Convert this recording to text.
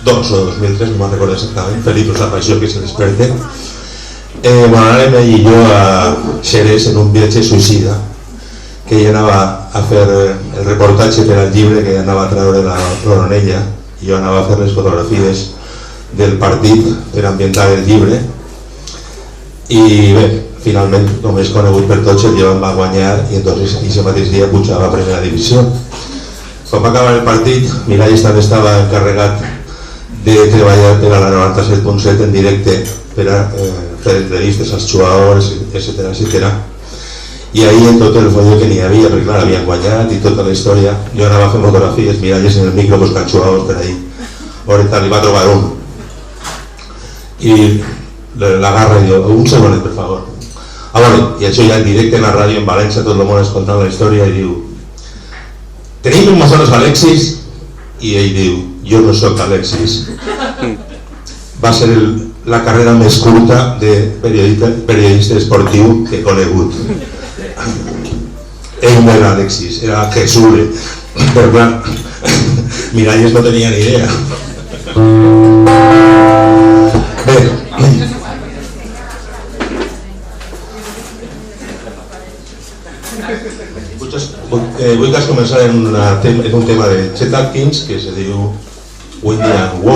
2002 o 2003, no me'n recordo exactament, Felip us apareció que se desperte. Anàvem ell i jo a Xeres en un viatge suïcida, que ell anava a fer el reportatge per al llibre que anava a treure l'Oronella, i jo anava a fer les fotografies del partit per ambientar el llibre, i bé, finalment, com és conegut per tots, el Llevant va guanyar i entonces aquest mateix dia pujava a primera divisió. Quan va acabar el partit, Miralles també estava encarregat de treballar per a la 97.7 en directe per a fer entrevistes als jugadors, etc. I ahir en tot el folló que n'hi havia, perquè clar, havien guanyat i tota la història, jo anava a fer fotografies, Miralles en el micro buscant jugadors per ahir. Ahorita li va trobar un. I l'agarra i diu, un segonet, per favor. I això ja en directe en la ràdio en València, tot el món escoltant la història, i diu, tenim un Mazones Alexis? I ell diu, jo no soc Alexis. Va ser la carrera més curta de periodista esportiu que he conegut. Ell no era Alexis, era Jesule. Però clar, Miralles no tenia ni idea. Bé, vull que has començat en un tema de Chet Atkins que se diu Windy and Wall.